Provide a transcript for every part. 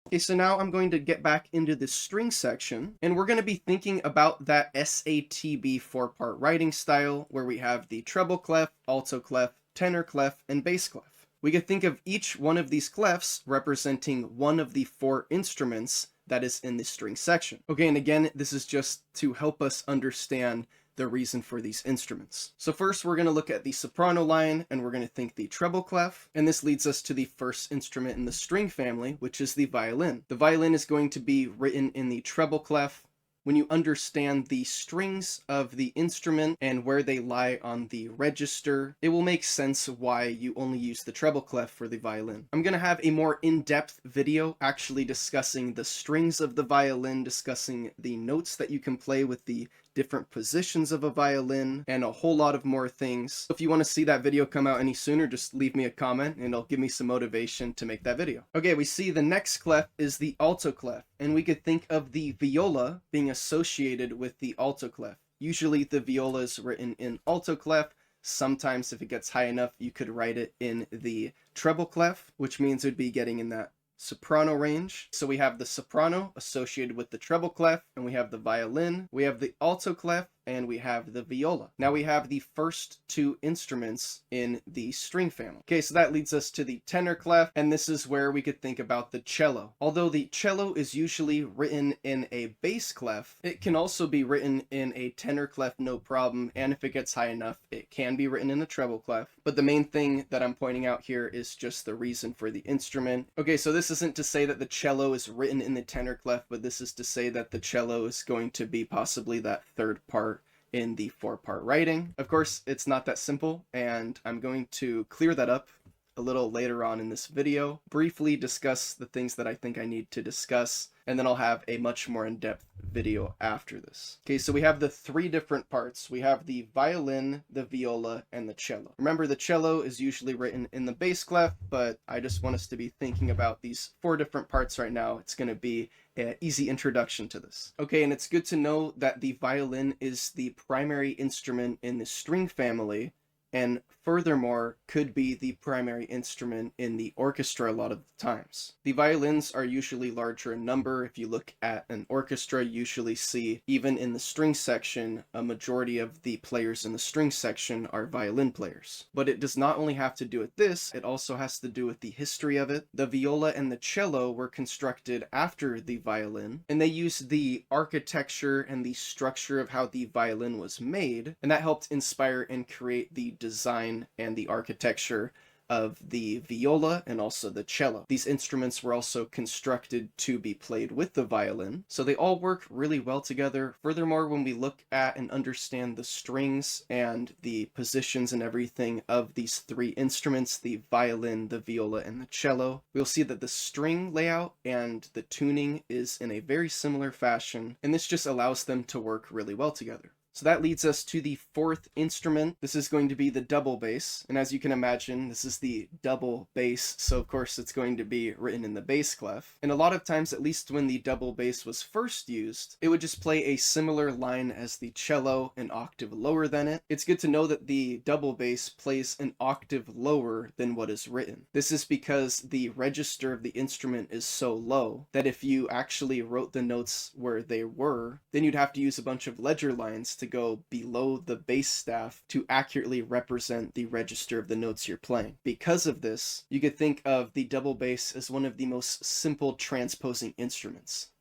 Okay, so now I'm going to get back into the string section, and we're going to be thinking about that SATB four-part writing style where we have the treble clef, alto clef, tenor clef, and bass clef. We could think of each one of these clefs representing one of the four instruments that is in the string section. Okay, and again, this is just to help us understand the reason for these instruments. So first we're going to look at the soprano line, and we're going to think the treble clef, and this leads us to the first instrument in the string family, which is the violin. The violin is going to be written in the treble clef. When you understand the strings of the instrument and where they lie on the register, it will make sense why you only use the treble clef for the violin. I'm going to have a more in-depth video actually discussing the strings of the violin, discussing the notes that you can play with the different positions of a violin, and a whole lot of more things. If you want to see that video come out any sooner, just leave me a comment and it'll give me some motivation to make that video. Okay, we see the next clef is the alto clef, and we could think of the viola being associated with the alto clef. Usually the viola is written in alto clef. Sometimes if it gets high enough, you could write it in the treble clef, which means it would be getting in that soprano range. So we have the soprano associated with the treble clef, and we have the violin, we have the alto clef, and we have the viola. Now we have the first two instruments in the string family. Okay, so that leads us to the tenor clef, and this is where we could think about the cello. Although the cello is usually written in a bass clef, it can also be written in a tenor clef no problem, and if it gets high enough, it can be written in a treble clef. But the main thing that I'm pointing out here is just the reason for the instrument. Okay, so this isn't to say that the cello is written in the tenor clef, but this is to say that the cello is going to be possibly that third part in the four-part writing. Of course, it's not that simple, and I'm going to clear that up a little later on in this video, briefly discuss the things that I think I need to discuss, and then I'll have a much more in-depth video after this. Okay, so we have the three different parts. We have the violin, the viola, and the cello. Remember, the cello is usually written in the bass clef, but I just want us to be thinking about these four different parts right now. It's going to be an easy introduction to this. Okay, and it's good to know that the violin is the primary instrument in the string family, and furthermore could be the primary instrument in the orchestra a lot of the times. The violins are usually larger in number. If you look at an orchestra, you usually see, even in the string section, a majority of the players in the string section are violin players. But it does not only have to do with this, it also has to do with the history of it. The viola and the cello were constructed after the violin, and they used the architecture and the structure of how the violin was made, and that helped inspire and create the design and the architecture of the viola and also the cello. These instruments were also constructed to be played with the violin, so they all work really well together. Furthermore, when we look at and understand the strings and the positions and everything of these three instruments, the violin, the viola, and the cello, we'll see that the string layout and the tuning is in a very similar fashion, and this just allows them to work really well together. So that leads us to the fourth instrument. This is going to be the double bass. And as you can imagine, this is the double bass. So of course it's going to be written in the bass clef. And a lot of times, at least when the double bass was first used, it would just play a similar line as the cello, an octave lower than it. It's good to know that the double bass plays an octave lower than what is written. This is because the register of the instrument is so low that if you actually wrote the notes where they were, then you'd have to use a bunch of ledger lines to go below the bass staff to accurately represent the register of the notes you're playing. Because of this, you could think of the double bass as one of the most simple transposing instruments.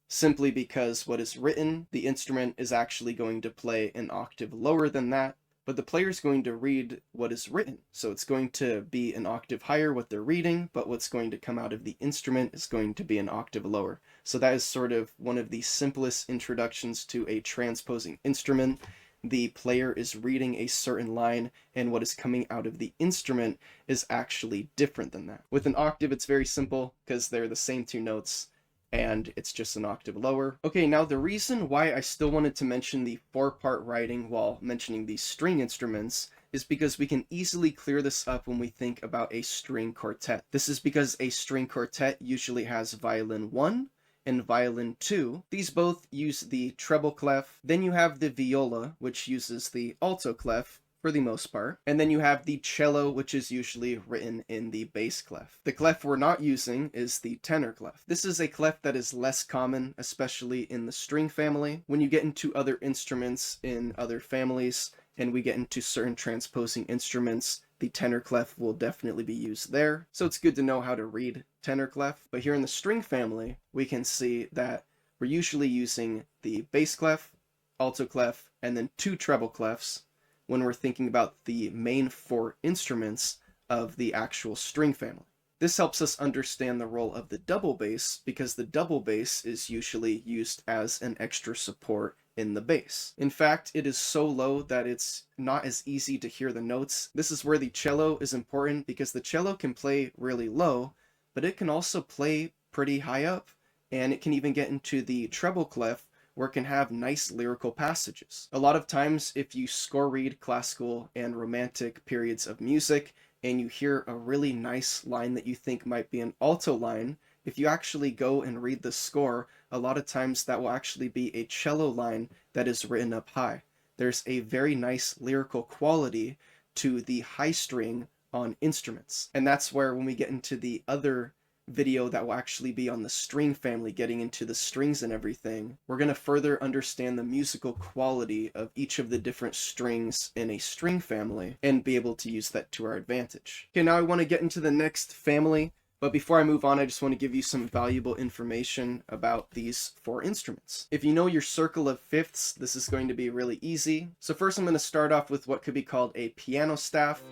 Simply because what is written, the instrument is actually going to play an octave lower than that, but the player is going to read what is written. So it's going to be an octave higher what they're reading, but what's going to come out of the instrument is going to be an octave lower. So that is sort of one of the simplest introductions to a transposing instrument. The player is reading a certain line, and what is coming out of the instrument is actually different than that. With an octave, it's very simple because they're the same two notes, and it's just an octave lower. Okay, now the reason why I still wanted to mention the four-part writing while mentioning these string instruments is because we can easily clear this up when we think about a string quartet. This is because a string quartet usually has violin 1 and violin 2. These both use the treble clef. Then you have the viola, which uses the alto clef for the most part. And then you have the cello, which is usually written in the bass clef. The clef we're not using is the tenor clef. This is a clef that is less common, especially in the string family. When you get into other instruments in other families, and we get into certain transposing instruments, the tenor clef will definitely be used there. So it's good to know how to read tenor clef. But here in the string family, we can see that we're usually using the bass clef, alto clef, and then 2 treble clefs when we're thinking about the main 4 instruments of the actual string family. This helps us understand the role of the double bass, because the double bass is usually used as an extra support in the bass. In fact, it is so low that it's not as easy to hear the notes. This is where the cello is important, because the cello can play really low, but it can also play pretty high up, and it can even get into the treble clef, where it can have nice lyrical passages. A lot of times, if you score read classical and romantic periods of music, and you hear a really nice line that you think might be an alto line, if you actually go and read the score, a lot of times that will actually be a cello line that is written up high. There's a very nice lyrical quality to the high string on instruments. And that's where, when we get into the other video that will actually be on the string family, getting into the strings and everything, we're going to further understand the musical quality of each of the different strings in a string family and be able to use that to our advantage. Okay, now I want to get into the next family, but before I move on, I just want to give you some valuable information about these 4 instruments. If you know your circle of fifths, this is going to be really easy. So first I'm going to start off with what could be called a piano staff.